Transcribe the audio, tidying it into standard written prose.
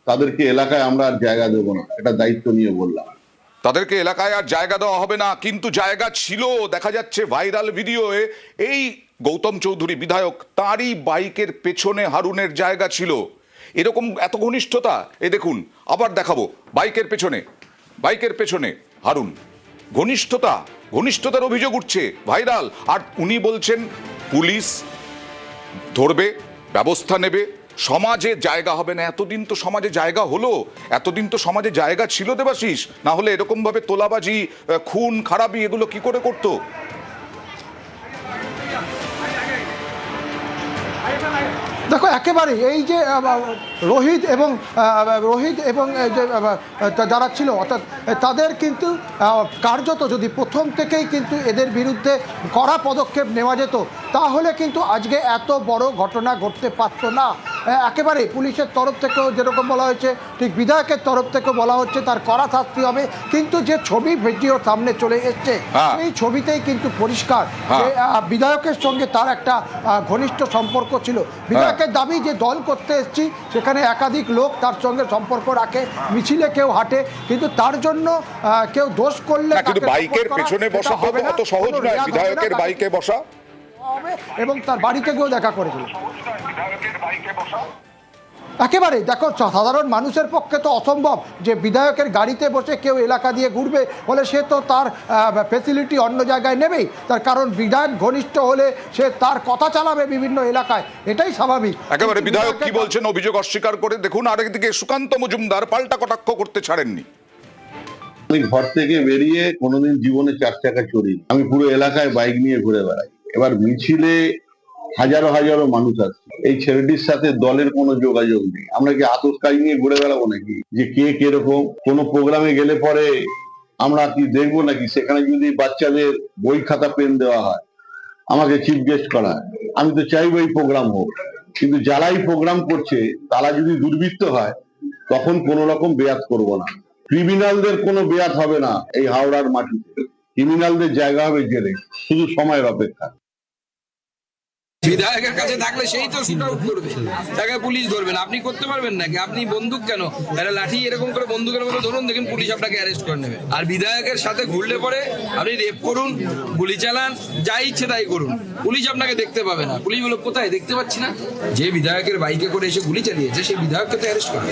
তাদেরকে এলাকায় আমরা আর জায়গা দেবো না, এটা দায়িত্ব নিয়ে বললাম। তাদেরকে এলাকায় আর জায়গা দেওয়া হবে না, কিন্তু জায়গা ছিল। দেখা যাচ্ছে ভাইরাল ভিডিওয়ে এই গৌতম চৌধুরী বিধায়ক, তারই বাইকের পেছনে হারুনের জায়গা ছিল। এরকম এত ঘনিষ্ঠতা, এ দেখুন আবার দেখাবো, বাইকের পেছনে হারুন, ঘনিষ্ঠতার অভিযোগ উঠছে, ভাইরাল। আর উনি বলছেন পুলিশ ধরবে, ব্যবস্থা নেবে, সমাজে জায়গা হবে না। এতদিন তো সমাজে জায়গা হলো, এতদিন তো সমাজে জায়গা ছিল দেবাশিস, না হলে এরকম ভাবে তোলাবাজি, খুন খারাপি এগুলো কি করে করতো? দেখো একেবারে এই যে রোহিত এবং যে যারা ছিল অর্থাৎ তাদের কিন্তু কার্যত যদি প্রথম থেকেই কিন্তু এদের বিরুদ্ধে কড়া পদক্ষেপ নেওয়া যেত, তাহলে কিন্তু আজকে এত বড় ঘটনা ঘটতে পারতো না। একেবারে পুলিশের তরফ থেকেও যেরকম বলা হয়েছে, ঠিক বিধায়কের তরফ থেকেও বলা হচ্ছে তার কড়া শাস্তি হবে। কিন্তু যে ছবি ভিডিও সামনে চলে এসছে, এই ছবিতেই কিন্তু পরিষ্কার যে বিধায়কের সঙ্গে তার একটা ঘনিষ্ঠ সম্পর্ক ছিল। বিধায়কের দাবি যে দল করতে এসেছি, সেখানে একাধিক লোক তার সঙ্গে সম্পর্ক রাখে, মিছিলে কেউ হাঁটে, কিন্তু তার জন্য কেউ দোষ করলে বাইকের পেছনে বসা হবে অত সহজ নয়, বিধায়কের বাইকে বসা হবে। এবং তার বাড়িতে গিয়েও দেখা করেছিল। একেবারে দেখো, সাধারণ মানুষের পক্ষে তো অসম্ভব যে বিধায়কের গাড়িতে বসে কেউ এলাকা দিয়ে ঘুরবে, বলে সে তো তার ফেসিলিটি অন্য জায়গায় নেবেই। তার কারণ বিধায়ক ঘনিষ্ঠ হলে সে তার কথা চালাবে বিভিন্ন এলাকায়, এটাই স্বাভাবিক। একেবারে বিধায়ক কি বলছেন অভিযোগ অস্বীকার করে দেখুন। আরেকদিকে সুকান্ত মজুমদার পাল্টা কটাক্ষ করতে ছাড়েননি। আমি ঘর থেকে বেরিয়ে কোনোদিন জীবনে 4 চাকা চড়ি, আমি পুরো এলাকায় বাইক নিয়ে ঘুরে বেড়াই। এবার মিছিলে হাজারো হাজারো মানুষ আসছে, এই ছেলেটির সাথে দলের কোনো যোগাযোগ নেই। আমরা কি আতসকাজ নিয়ে ঘুরে বেড়াবো নাকি যে কে কিরকম? কোনো প্রোগ্রামে গেলে পরে আমরা কি দেখবো নাকি সেখানে যদি বাচ্চাদের বই খাতা পেন দেওয়া হয়, আমাকে চিফ গেস্ট করা হয়? আমি তো চাইবো এই প্রোগ্রাম হোক, কিন্তু যারাই প্রোগ্রাম করছে তারা যদি দুর্বৃত্ত হয় তখন কোনো রকম বেয়াত করবো না। ক্রিমিনালদের কোনো বেয়াত হবে না এই হাওড়ার মাটিতে, ক্রিমিনালদের জায়গা হবে জেলে, শুধু সময়ের অপেক্ষা। বিধায়কের কাছে থাকলে সেই তো শুট আউট করবে, তাকে পুলিশ ধরবেন। আপনি করতে পারবেন নাকি? আপনি বন্দুক কেন, একটা লাঠি এরকম করে বন্দুকের মতো ধরুন, দেখুন পুলিশ আপনাকে অ্যারেস্ট করে নেবে। আর বিধায়কের সাথে ঘুরলে পরে আপনি রেপ করুন, গুলি চালান, যা ইচ্ছে তাই করুন, পুলিশ আপনাকে দেখতে পাবে না। পুলিশ বলো কোথায় দেখতে পাচ্ছি না। যে বিধায়কের বাইকে করে এসে গুলি চালিয়েছে সেই বিধায়ককে তো অ্যারেস্ট করে।